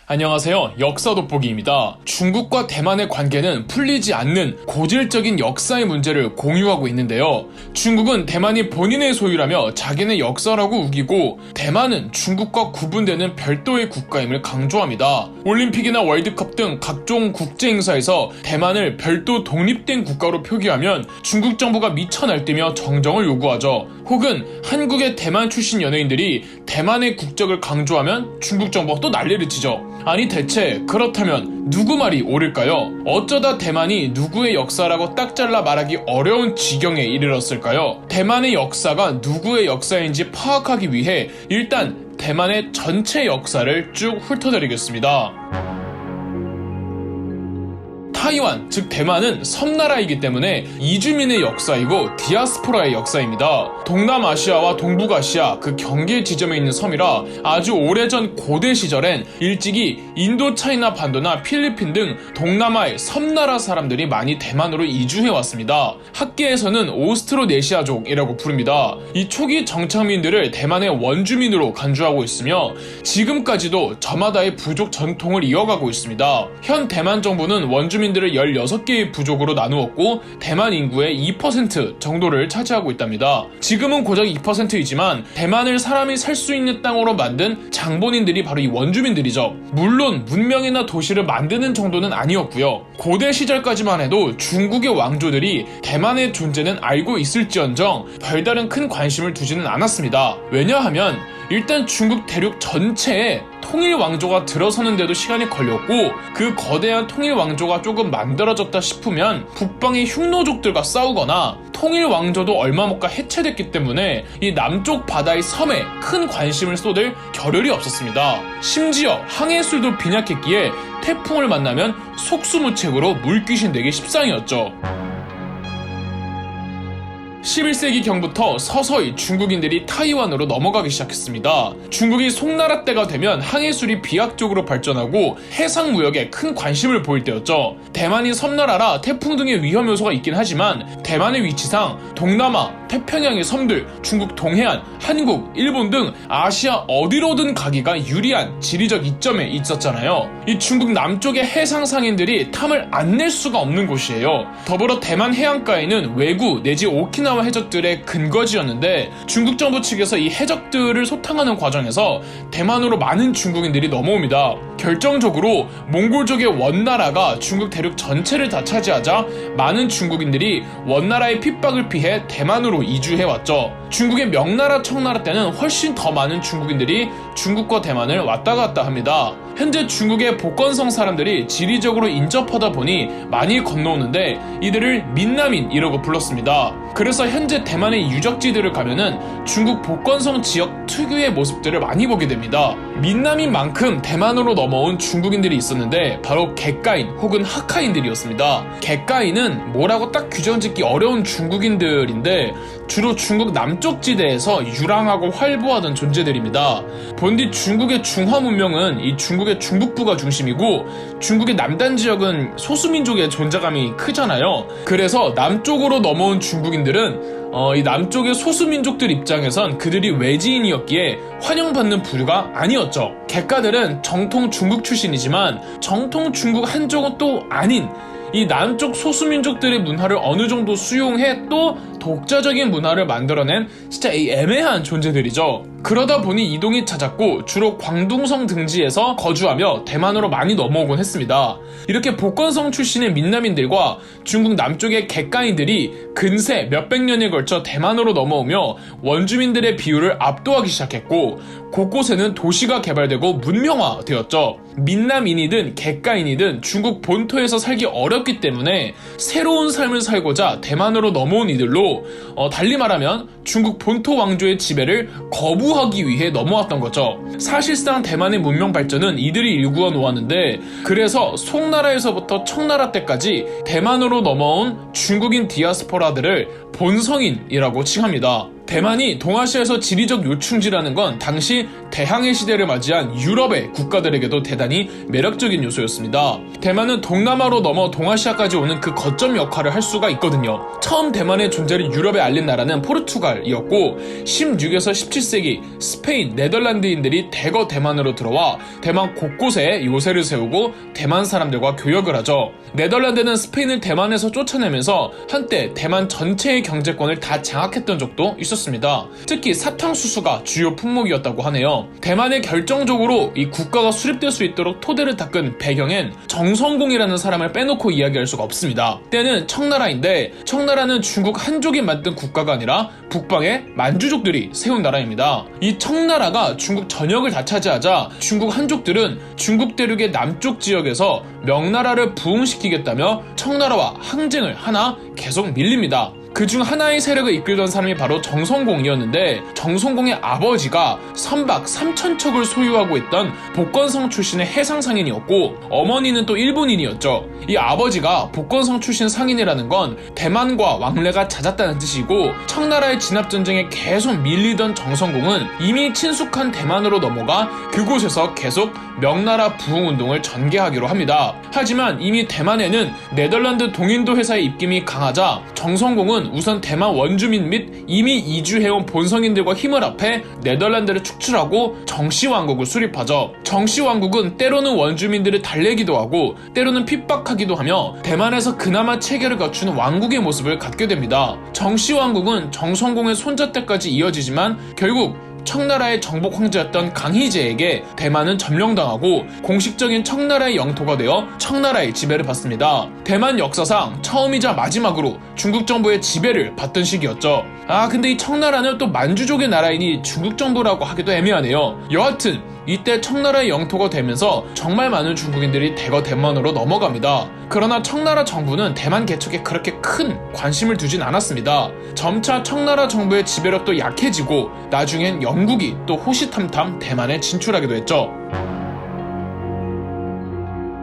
안녕하세요. 역사 돋보기입니다. 중국과 대만의 관계는 풀리지 않는 고질적인 역사의 문제를 공유하고 있는데요. 중국은 대만이 본인의 소유라며 자기네 역사라고 우기고, 대만은 중국과 구분되는 별도의 국가임을 강조합니다. 올림픽이나 월드컵 등 각종 국제 행사에서 대만을 별도 독립된 국가로 표기하면 중국 정부가 미쳐 날뛰며 정정을 요구하죠. 혹은 한국의 대만 출신 연예인들이 대만의 국적을 강조하면 중국 정부가 또 난리를 치죠. 아니 대체 그렇다면 누구 말이 옳을까요? 어쩌다 대만이 누구의 역사라고 딱 잘라 말하기 어려운 지경에 이르렀을까요? 대만의 역사가 누구의 역사인지 파악하기 위해 일단 대만의 전체 역사를 쭉 훑어드리겠습니다. 타이완, 즉 대만은 섬나라이기 때문에 이주민의 역사이고 디아스포라의 역사입니다. 동남아시아와 동북아시아 그 경계 지점에 있는 섬이라 아주 오래전 고대 시절엔 일찍이 인도 차이나 반도나 필리핀 등 동남아의 섬나라 사람들이 많이 대만으로 이주해왔습니다. 학계에서는 오스트로네시아족이라고 부릅니다. 이 초기 정착민들을 대만의 원주민으로 간주하고 있으며 지금까지도 저마다의 부족 전통을 이어가고 있습니다. 현 대만 정부는 원주민들을 16개의 부족으로 나누었고 대만 인구의 2% 정도를 차지하고 있답니다. 지금은 고작 2%이지만 대만을 사람이 살 수 있는 땅으로 만든 장본인들이 바로 이 원주민들이죠. 물론 문명이나 도시를 만드는 정도는 아니었고요. 고대 시절까지만 해도 중국의 왕조들이 대만의 존재는 알고 있을지언정 별다른 큰 관심을 두지는 않았습니다. 왜냐하면 일단 중국 대륙 전체에 통일 왕조가 들어서는데도 시간이 걸렸고, 그 거대한 통일 왕조가 조금 만들어졌다 싶으면 북방의 흉노족들과 싸우거나 통일 왕조도 얼마 못 가 해체됐기 때문에 이 남쪽 바다의 섬에 큰 관심을 쏟을 겨를이 없었습니다. 심지어 항해술도 빈약했기에 태풍을 만나면 속수무책으로 물귀신 되기 십상이었죠. 11세기 경부터 서서히 중국인들이 타이완으로 넘어가기 시작했습니다. 중국이 송나라 때가 되면 항해술이 비약적으로 발전하고 해상 무역에 큰 관심을 보일 때였죠. 대만이 섬나라라 태풍 등의 위험 요소가 있긴 하지만 대만의 위치상 동남아, 태평양의 섬들, 중국 동해안, 한국, 일본 등 아시아 어디로든 가기가 유리한 지리적 이점에 있었잖아요. 이 중국 남쪽의 해상 상인들이 탐을 안 낼 수가 없는 곳이에요. 더불어 대만 해안가에는 외구 내지 오키나와 해적들의 근거지였는데 중국 정부 측에서 이 해적들을 소탕하는 과정에서 대만으로 많은 중국인들이 넘어옵니다. 결정적으로 몽골족의 원나라가 중국 대륙 전체를 다 차지하자 많은 중국인들이 원나라의 핍박을 피해 대만으로 이주해왔죠. 중국의 명나라, 청나라 때는 훨씬 더 많은 중국인들이 중국과 대만을 왔다 갔다 합니다. 현재 중국의 복건성 사람들이 지리적으로 인접하다 보니 많이 건너오는데 이들을 민남인이라고 불렀습니다. 그래서 현재 대만의 유적지들을 가면은 중국 복건성 지역 특유의 모습들을 많이 보게 됩니다. 민남인만큼 대만으로 넘어온 중국인들이 있었는데 바로 객가인 혹은 하카인들이었습니다. 객가인은 뭐라고 딱 규정짓기 어려운 중국인들인데 주로 중국 남쪽 지대에서 유랑하고 활보하던 존재들입니다. 본디 중국의 중화 문명은 이 중국의 중북부가 중심이고 중국의 남단 지역은 소수민족의 존재감이 크잖아요. 그래서 남쪽으로 넘어온 중국인들은 이 남쪽의 소수민족들 입장에선 그들이 외지인이었기에 환영받는 부류가 아니었죠. 객가들은 정통 중국 출신이지만 정통 중국 한족은 또 아닌 이 남쪽 소수민족들의 문화를 어느 정도 수용해 또 독자적인 문화를 만들어낸 진짜 이 애매한 존재들이죠. 그러다 보니 이동이 잦았고 주로 광둥성 등지에서 거주하며 대만으로 많이 넘어오곤 했습니다. 이렇게 복건성 출신의 민남인들과 중국 남쪽의 객가인들이 근세 몇백 년에 걸쳐 대만으로 넘어오며 원주민들의 비율을 압도하기 시작했고 곳곳에는 도시가 개발되고 문명화되었죠. 민남인이든 객가인이든 중국 본토에서 살기 어렵기 때문에 새로운 삶을 살고자 대만으로 넘어온 이들로 달리 말하면 중국 본토 왕조의 지배를 거부하기 위해 넘어왔던 거죠. 사실상 대만의 문명 발전은 이들이 일구어 놓았는데 그래서 송나라에서부터 청나라 때까지 대만으로 넘어온 중국인 디아스포라들을 본성인이라고 칭합니다. 대만이 동아시아에서 지리적 요충지라는 건 당시 대항해 시대를 맞이한 유럽의 국가들에게도 대단히 매력적인 요소였습니다. 대만은 동남아로 넘어 동아시아까지 오는 그 거점 역할을 할 수가 있거든요. 처음 대만의 존재를 유럽에 알린 나라는 포르투갈이었고 16에서 17세기 스페인, 네덜란드인들이 대거 대만으로 들어와 대만 곳곳에 요새를 세우고 대만 사람들과 교역을 하죠. 네덜란드는 스페인을 대만에서 쫓아내면서 한때 대만 전체의 경제권을 다 장악했던 적도 있었습니다. 특히 사탕수수가 주요 품목이었다고 하네요. 대만에 결정적으로 이 국가가 수립될 수 있도록 토대를 닦은 배경엔 정성공이라는 사람을 빼놓고 이야기할 수가 없습니다. 때는 청나라인데 청나라는 중국 한족이 만든 국가가 아니라 북방의 만주족들이 세운 나라입니다. 이 청나라가 중국 전역을 다 차지하자 중국 한족들은 중국 대륙의 남쪽 지역에서 명나라를 부흥시키겠다며 청나라와 항쟁을 하나 계속 밀립니다. 그중 하나의 세력을 이끌던 사람이 바로 정성공이었는데 정성공의 아버지가 선박 3,000척을 소유하고 있던 복건성 출신의 해상 상인이었고 어머니는 또 일본인이었죠. 이 아버지가 복건성 출신 상인이라는 건 대만과 왕래가 잦았다는 뜻이고 청나라의 진압전쟁에 계속 밀리던 정성공은 이미 친숙한 대만으로 넘어가 그곳에서 계속 명나라 부흥운동을 전개하기로 합니다. 하지만 이미 대만에는 네덜란드 동인도 회사의 입김이 강하자 정성공은 우선 대만 원주민 및 이미 이주해온 본성인들과 힘을 합해 네덜란드를 축출하고 정씨왕국을 수립하죠. 정씨왕국은 때로는 원주민들을 달래기도 하고 때로는 핍박하기도 하며 대만에서 그나마 체계를 갖춘 왕국의 모습을 갖게 됩니다. 정씨왕국은 정성공의 손자 때까지 이어지지만 결국 청나라의 정복 황제였던 강희제에게 대만은 점령당하고 공식적인 청나라의 영토가 되어 청나라의 지배를 받습니다. 대만 역사상 처음이자 마지막으로 중국 정부의 지배를 받던 시기였죠. 근데 이 청나라는 또 만주족의 나라이니 중국 정부라고 하기도 애매하네요. 여하튼 이때 청나라의 영토가 되면서 정말 많은 중국인들이 대거 대만으로 넘어갑니다. 그러나 청나라 정부는 대만 개척에 그렇게 큰 관심을 두진 않았습니다. 점차 청나라 정부의 지배력도 약해지고 나중엔 영국이 또 호시탐탐 대만에 진출하기도 했죠.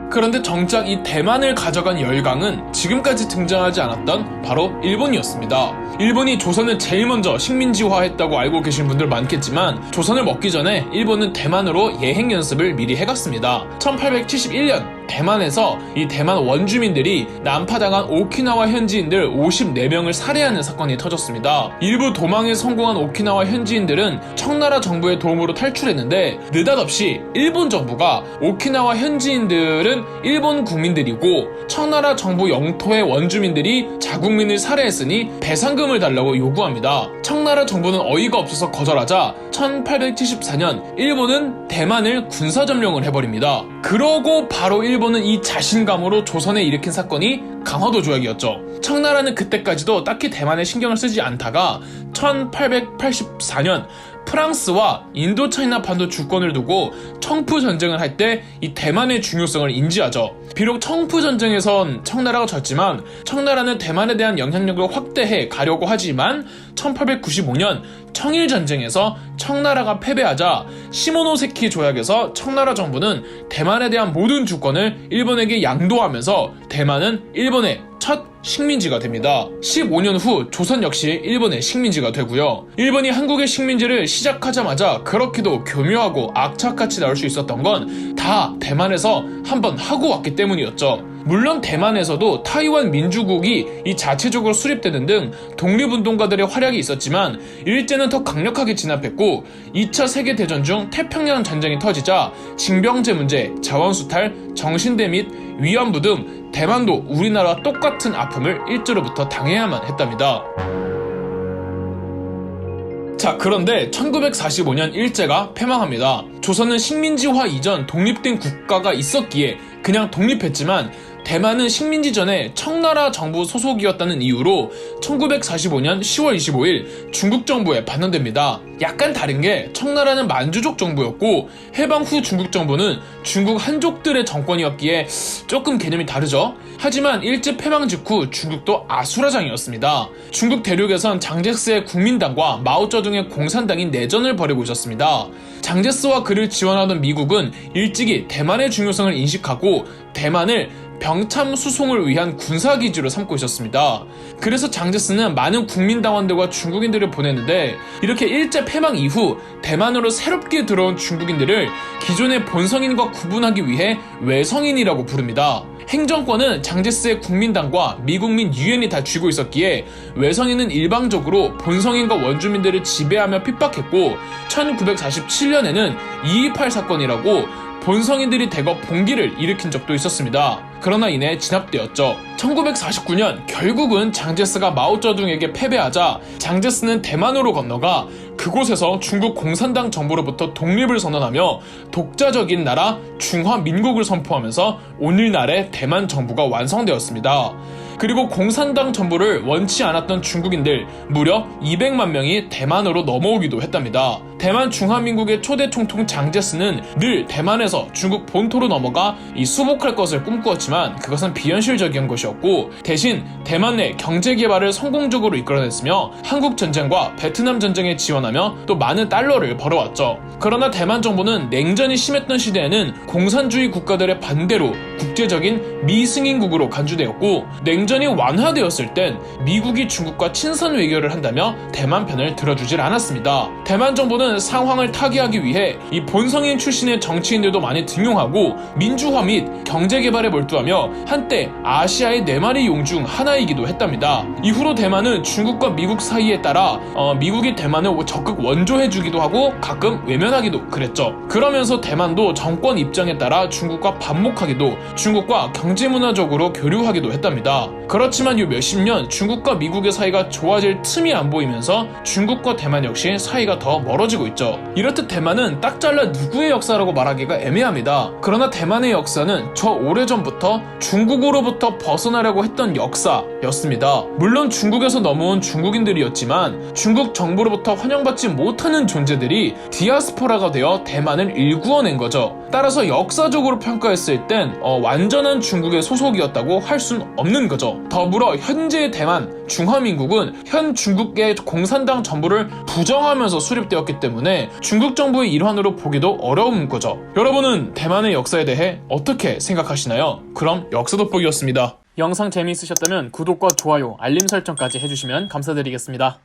그런데 정작 이 대만을 가져간 열강은 지금까지 등장하지 않았던 바로 일본이었습니다. 일본이 조선을 제일 먼저 식민지화했다고 알고 계신 분들 많겠지만 조선을 먹기 전에 일본은 대만으로 예행 연습을 미리 해갔습니다. 1871년 대만에서 이 대만 원주민들이 난파당한 오키나와 현지인들 54명을 살해하는 사건이 터졌습니다. 일부 도망에 성공한 오키나와 현지인들은 청나라 정부의 도움으로 탈출했는데 느닷없이 일본 정부가 오키나와 현지인들은 일본 국민들이고 청나라 정부 영토의 원주민들이 자국민을 살해했으니 배상금을 달라고 요구합니다. 청나라 정부는 어이가 없어서 거절하자 1874년 일본은 대만을 군사점령을 해버립니다. 그러고 바로 일본은 이 자신감으로 조선에 일으킨 사건이 강화도 조약이었죠. 청나라는 그때까지도 딱히 대만에 신경을 쓰지 않다가 1884년 프랑스와 인도차이나 반도 주권을 두고 청푸 전쟁을 할 때 이 대만의 중요성을 인지하죠. 비록 청푸 전쟁에선 청나라가 졌지만 청나라는 대만에 대한 영향력을 확대해 가려고 하지만 1895년 청일 전쟁에서 청나라가 패배하자 시모노세키 조약에서 청나라 정부는 대만에 대한 모든 주권을 일본에게 양도하면서 대만은 일본의 첫 식민지가 됩니다. 15년 후 조선 역시 일본의 식민지가 되고요. 일본이 한국의 식민지를 시작하자마자 그렇게도 교묘하고 악착같이 나올 수 있었던 건 다 대만에서 한번 하고 왔기 때문이었죠. 물론 대만에서도 타이완 민주국이 이 자체적으로 수립되는 등 독립운동가들의 활약이 있었지만 일제는 더 강력하게 진압했고 2차 세계대전 중 태평양 전쟁이 터지자 징병제 문제, 자원수탈, 정신대 및 위안부 등 대만도 우리나라와 똑같은 아픔을 일제로부터 당해야만 했답니다. 자, 그런데 1945년 일제가 패망합니다. 조선은 식민지화 이전 독립된 국가가 있었기에 그냥 독립했지만 대만은 식민지 전에 청나라 정부 소속이었다는 이유로 1945년 10월 25일 중국 정부에 반환됩니다. 약간 다른 게 청나라는 만주족 정부였고 해방 후 중국 정부는 중국 한족들의 정권이었기에 조금 개념이 다르죠. 하지만 일제 패망 직후 중국도 아수라장이었습니다. 중국 대륙에선 장제스의 국민당과 마오쩌둥의 공산당이 내전을 벌이고 있었습니다. 장제스와 그를 지원하던 미국은 일찍이 대만의 중요성을 인식하고 대만을 병참 수송을 위한 군사기지로 삼고 있었습니다. 그래서 장제스는 많은 국민당원들과 중국인들을 보냈는데 이렇게 일제 패망 이후 대만으로 새롭게 들어온 중국인들을 기존의 본성인과 구분하기 위해 외성인이라고 부릅니다. 행정권은 장제스의 국민당과 미국민 유엔이 다 쥐고 있었기에 외성인은 일방적으로 본성인과 원주민들을 지배하며 핍박했고 1947년에는 2.28 사건이라고 본성인들이 대거 봉기를 일으킨 적도 있었습니다. 그러나 이내 진압되었죠. 1949년 결국은 장제스가 마오쩌둥에게 패배하자 장제스는 대만으로 건너가 그곳에서 중국 공산당 정부로부터 독립을 선언하며 독자적인 나라 중화민국을 선포하면서 오늘날의 대만 정부가 완성되었습니다. 그리고 공산당 정부를 원치 않았던 중국인들 무려 200만 명이 대만으로 넘어오기도 했답니다. 대만 중화민국의 초대 총통 장제스는 늘 대만에서 중국 본토로 넘어가 수복할 것을 꿈꾸었지만 그것은 비현실적인 것이었고 대신 대만 내 경제개발을 성공적으로 이끌어냈으며 한국전쟁과 베트남 전쟁에 지원하며 또 많은 달러를 벌어왔죠. 그러나 대만 정부는 냉전이 심했던 시대에는 공산주의 국가들의 반대로 국제적인 미승인국으로 간주되었고 냉전이 완화되었을 땐 미국이 중국과 친선 외교를 한다며 대만 편을 들어주질 않았습니다. 대만 정부는 상황을 타개하기 위해 이 본성인 출신의 정치인들도 많이 등용하고 민주화 및 경제개발에 몰두하며 한때 아시아의 4마리 용 중 하나이기도 했답니다. 이후로 대만은 중국과 미국 사이에 따라 미국이 대만을 적극 원조해주기도 하고 가끔 외면하기도 그랬죠. 그러면서 대만도 정권 입장에 따라 중국과 반목하기도 중국과 경제문화적으로 교류하기도 했답니다. 그렇지만 요 몇십 년 중국과 미국의 사이가 좋아질 틈이 안 보이면서 중국과 대만 역시 사이가 더 멀어지고 있죠. 이렇듯 대만은 딱 잘라 누구의 역사라고 말하기가 애매합니다. 그러나 대만의 역사는 저 오래전부터 중국으로부터 벗어나려고 했던 역사였습니다. 물론 중국에서 넘어온 중국인들이었지만 중국 정부로부터 환영받지 못하는 존재들이 디아스포라가 되어 대만을 일구어낸 거죠. 따라서 역사적으로 평가했을 땐 완전한 중국의 소속이었다고 할 순 없는 거죠. 더불어 현재의 대만 중화민국은 현 중국의 공산당 정부를 부정하면서 수립되었기 때문에 중국 정부의 일환으로 보기도 어려운 거죠. 여러분은 대만의 역사에 대해 어떻게 생각하시나요? 그럼 역사 돋보기였습니다. 영상 재미있으셨다면 구독과 좋아요, 알림 설정까지 해주시면 감사드리겠습니다.